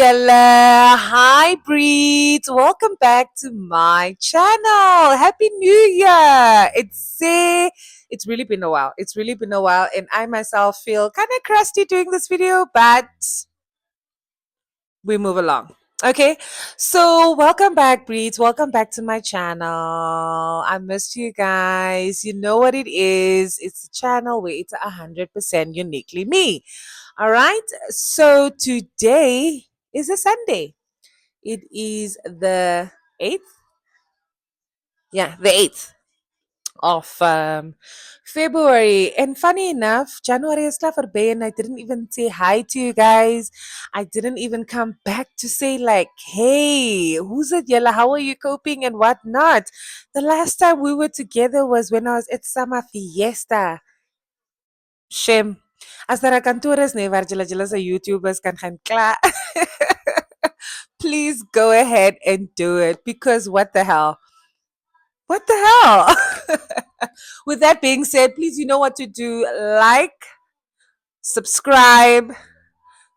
Yella, hi breeds. Welcome back to my channel. Happy New Year. It's really been a while. It's really been a while, and I myself feel kind of crusty doing this video, but we move along. Okay, so welcome back, breeds. Welcome back to my channel. I missed you guys. You know what it is. It's a channel where it's 100% uniquely me. All right, so today is a Sunday. It is the 8th. Yeah, the 8th of February. And funny enough, January is for and I didn't even say hi to you guys. I didn't even come back to say like, hey, who's it, Yella? How are you coping and whatnot? The last time we were together was when I was at Summer Fiesta. Shame. As daar 'n kantoor is nee waar julle se YouTubers kan gaan kla. Please go ahead and do it because what the hell? What the hell? With that being said, please, you know what to do. Like, subscribe,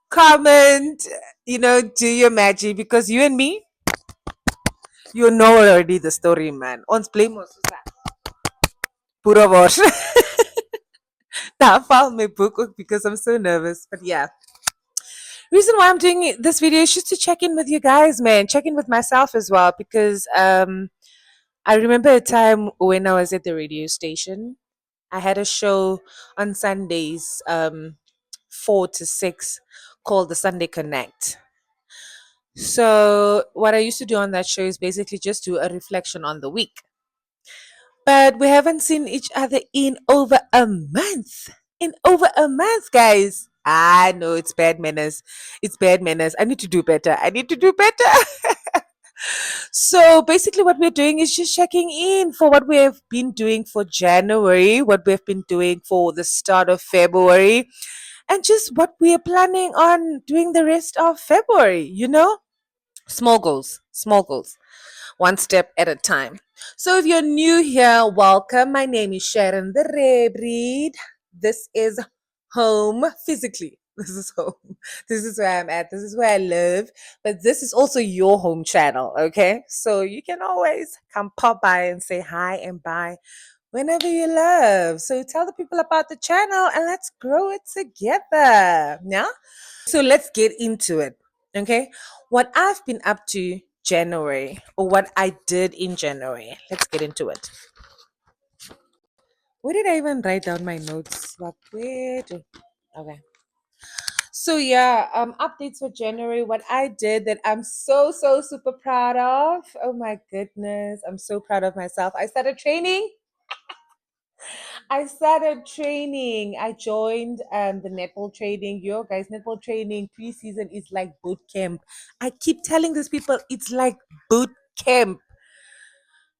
comment, do your magic because you and me, you know already the story, man. Ons blame ons pura wash. Now I found my book because I'm so nervous. But yeah. Reason why I'm doing this video is just to check in with you guys, man. Check in with myself as well because I remember a time when I was at the radio station. I had a show on Sundays, 4 to 6, called the Sunday Connect. So what I used to do on that show is basically just do a reflection on the week. But we haven't seen each other in over a month. In over a month, guys. I know it's bad manners. It's bad manners. I need to do better. I need to do better. So basically, what we're doing is just checking in for what we have been doing for January, what we have been doing for the start of February, and just what we are planning on doing the rest of February, Small goals, small goals, one step at a time. So if you're new here, welcome. My name is Sharon the Rare Breed. This is home physically. This is home. This is where I'm at. This is where I live. But this is also your home channel, okay? So you can always come pop by and say hi and bye whenever you love. So tell the people about the channel and let's grow it together. Yeah? So let's get into it. Okay. What I've been up to January or what I did in January. Let's get into it. Where did I even write down my notes? Like okay. So yeah, updates for January. What I did that I'm so super proud of. Oh my goodness. I'm so proud of myself. I started training. I joined the netball training. Yo, guys, netball training preseason is like boot camp. I keep telling these people it's like boot camp.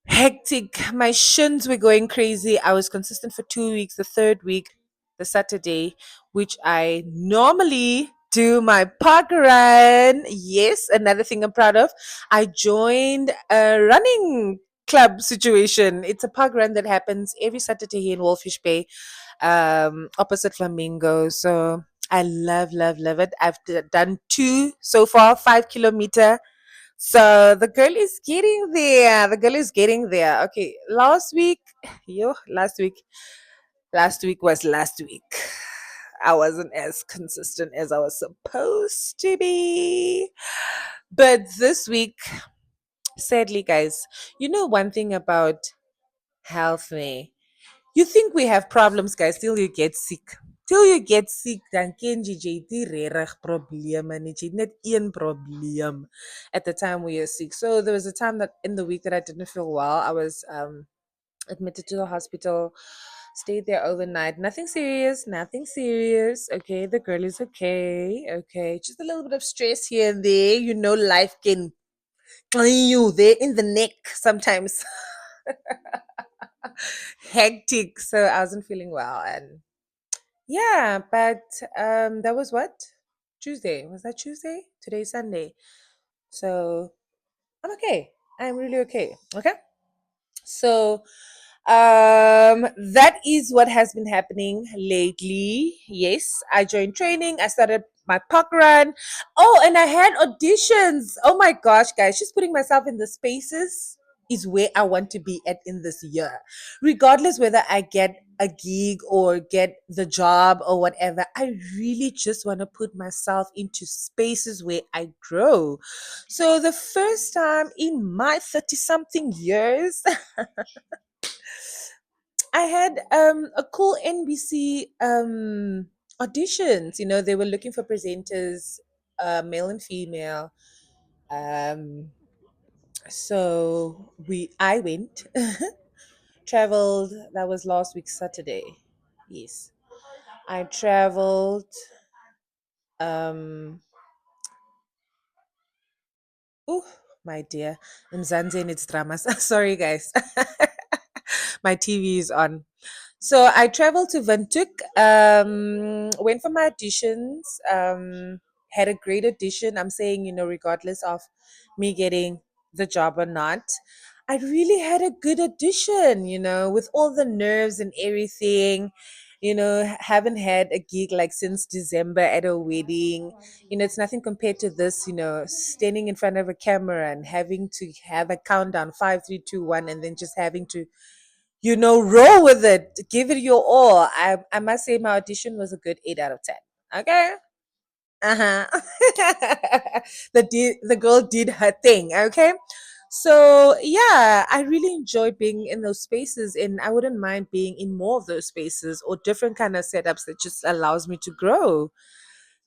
Hectic. My shins were going crazy. I was consistent for 2 weeks. The third week, the Saturday, which I normally do my park run. Yes, another thing I'm proud of. I joined a running club situation. It's a park run that happens every Saturday here in Wolfish Bay, opposite Flamingo. So I love it. I've done 2 so far, 5 kilometer. So the girl is getting there. The girl is getting there. Okay, last week was last week. I wasn't as consistent as I was supposed to be. But this week, sadly, guys, you know one thing about health, you think we have problems, guys, till you get sick. Till you get sick, dan ken jy die regtig probleme nie. Jy het net een probleem at the time we are sick. So there was a time that in the week that I didn't feel well. I was admitted to the hospital, stayed there overnight. Nothing serious, nothing serious. Okay, the girl is okay. Okay, just a little bit of stress here and there. You know, life can you there in the neck sometimes. Hectic. So I wasn't feeling well, and yeah, but that was what? Tuesday. Was that Tuesday? Today's Sunday. So I'm okay. I'm really okay. Okay. So that is what has been happening lately. Yes, I joined training. I started my park run. Oh, and I had auditions. Oh my gosh, guys, just putting myself in the spaces is where I want to be at in this year. Regardless whether I get a gig or get the job or whatever, I really just want to put myself into spaces where I grow. So the first time in my 30 something years, I had a cool NBC auditions. You know, they were looking for presenters, male and female. Um, so I went, traveled. That was last week Saturday. Yes, I traveled. Um, oh my dear, Mzansi and its dramas. Sorry, guys. My TV is on. So I traveled to Windhoek, went for my auditions, had a great audition. I'm saying, regardless of me getting the job or not, I really had a good audition, with all the nerves and everything. Haven't had a gig like since December at a wedding. It's nothing compared to this, standing in front of a camera and having to have a countdown 5, 3, 2, 1, and then just having to roll with it, give it your all. I must say my audition was a good 8 out of 10. Okay. Uh-huh. The girl did her thing. Okay. So yeah, I really enjoy being in those spaces, and I wouldn't mind being in more of those spaces or different kind of setups that just allows me to grow.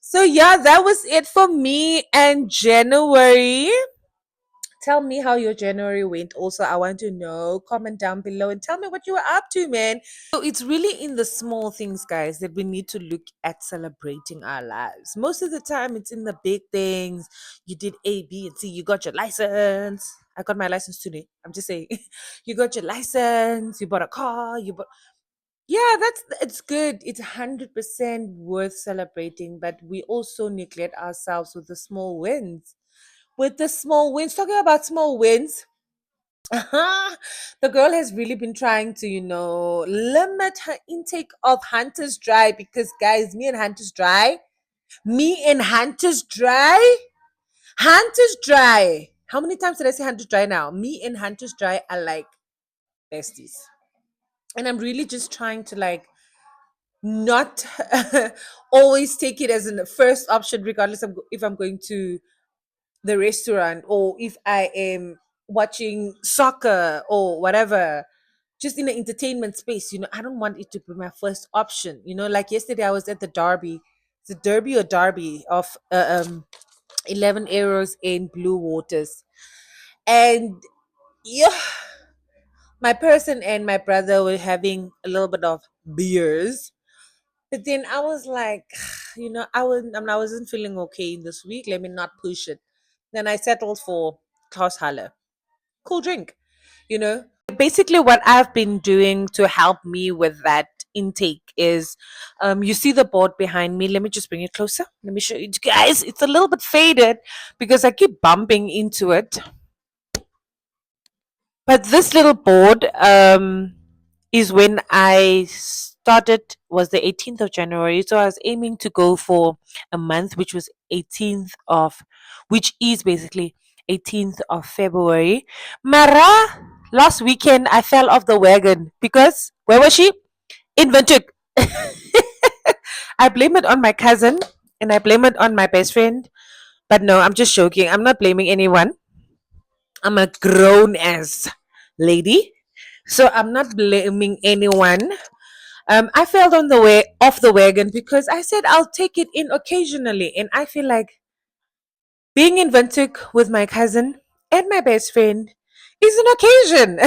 So yeah, that was it for me and January. Tell me how your January went. Also, I want to know. Comment down below and tell me what you were up to, man. So it's really in the small things, guys, that we need to look at celebrating our lives. Most of the time, it's in the big things. You did A, B, and C. You got your license. I got my license today. I'm just saying. You got your license. You bought a car. You bought. Yeah, it's good. It's 100% worth celebrating, but we also neglect ourselves with the small wins. Talking about small wins, the girl has really been trying to, limit her intake of Hunter's Dry because, guys, me and Hunter's Dry. How many times did I say Hunter's Dry now? Me and Hunter's Dry are like besties. And I'm really just trying to like not always take it as a first option, regardless of if I'm going to the restaurant or if I am watching soccer or whatever, just in the entertainment space. I don't want it to be my first option. Like yesterday, I was at the Derby, the Derby or Derby of 11 Arrows in Blue Waters. And yeah, my person and my brother were having a little bit of beers. But then I was like, I wasn't feeling okay this week. Let me not push it. Then I settled for Klaus Halle. Cool drink, you know. Basically, what I've been doing to help me with that intake is, you see the board behind me. Let me just bring it closer. Let me show you guys. It's a little bit faded because I keep bumping into it. But this little board is when I started was the 18th of January. So I was aiming to go for a month, which was 18th of, which is basically 18th of February. Mara, last weekend I fell off the wagon because where was she? In Windhoek. I blame it on my cousin and I blame it on my best friend. But no, I'm just joking. I'm not blaming anyone. I'm a grown ass lady. So I'm not blaming anyone. I fell on the way off the wagon because I said I'll take it in occasionally, and I feel like being in Windhoek with my cousin and my best friend is an occasion.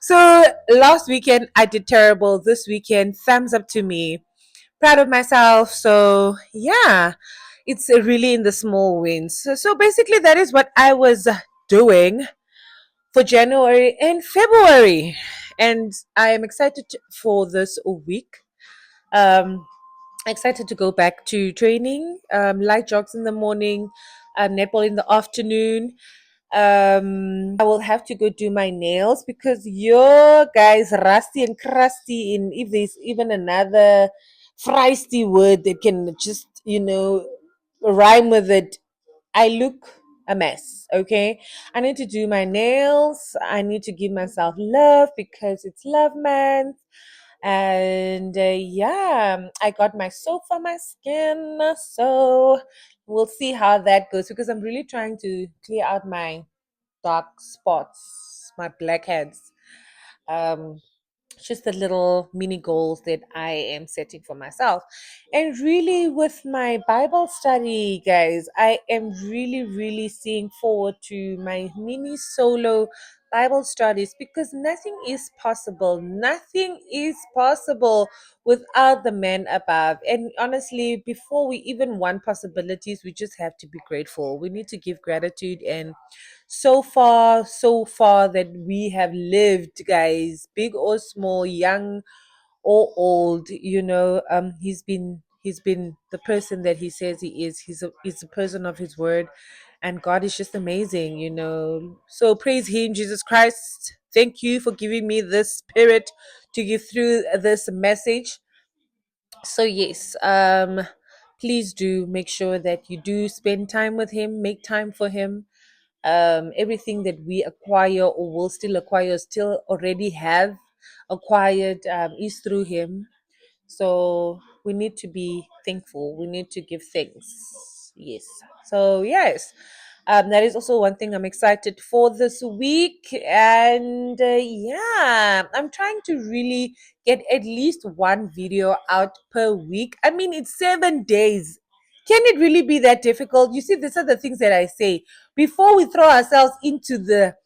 So last weekend I did terrible. This weekend, thumbs up to me. Proud of myself. So yeah, it's really in the small wins. So basically, that is what I was doing for January and February. And I am excited for this week. Um, excited to go back to training, light jogs in the morning, netball in the afternoon. I will have to go do my nails because your guys rusty and crusty. In if there's even another feisty word that can just rhyme with it. I look a mess, okay? I need to do my nails. I need to give myself love because it's love month. And yeah, I got my soap for my skin. So we'll see how that goes because I'm really trying to clear out my dark spots, my blackheads. Um, just the little mini goals that I am setting for myself. And really, with my Bible study, guys, I am really, really seeing forward to my mini solo Bible studies because nothing is possible. Nothing is possible without the man above. And honestly, before we even want possibilities, we just have to be grateful. We need to give gratitude and so far that we have lived, guys, big or small, young or old, he's been the person that he says he is. He's a person of his word, and God is just amazing. So praise him, Jesus Christ. Thank you for giving me this spirit to give through this message. So yes, please do make sure that you do spend time with him, make time for him. Everything that we acquire or will still acquire, still already have acquired, is through him. So we need to be thankful. We need to give thanks. Yes. So yes, that is also one thing I'm excited for this week. And yeah, I'm trying to really get at least one video out per week. I mean, it's 7 days. Can it really be that difficult? You see, these are the things that I say. Before we throw ourselves into the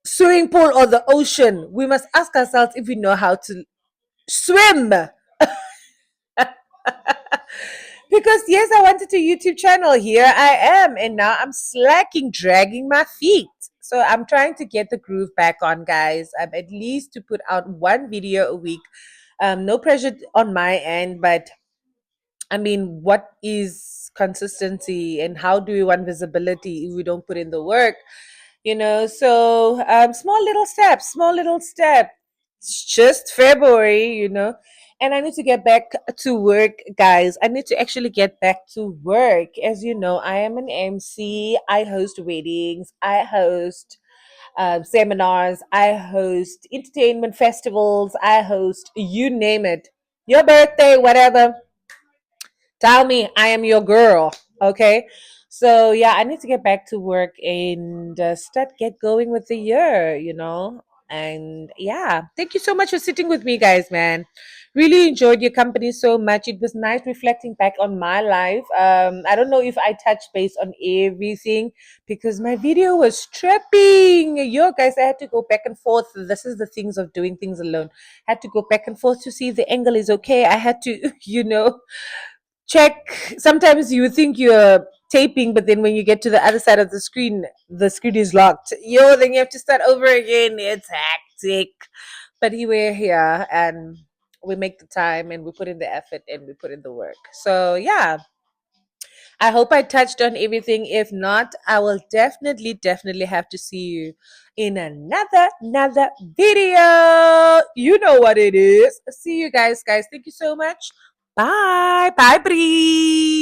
swimming pool or the ocean, we must ask ourselves if we know how to swim. Because yes, I wanted a YouTube channel. Here I am, and now I'm slacking, dragging my feet. So I'm trying to get the groove back on, guys. At least to put out one video a week. No pressure on my end, but I mean, what is consistency and how do we want visibility if we don't put in the work? So small little steps. It's just February. And I need to get back to work, guys. I need to actually get back to work. As you know, I am an MC. I host weddings. I host seminars. I host entertainment festivals. I host you name it. Your birthday, whatever. Tell me I am your girl. Okay. So yeah, I need to get back to work and start get going with the year. And yeah, thank you so much for sitting with me, guys, man. Really enjoyed your company so much. It was nice reflecting back on my life. I don't know if I touched base on everything because my video was tripping. Yo, guys, I had to go back and forth. This is the things of doing things alone. Had to go back and forth to see if the angle is okay. I had to, check. Sometimes you think you're taping, but then when you get to the other side of the screen is locked. Then you have to start over again. It's hectic. But here we're here and we make the time and we put in the effort and we put in the work. So yeah, I hope I touched on everything. If not, I will definitely have to see you in another video. You know what it is. See you guys. Thank you so much. Bye. Bye, Bree.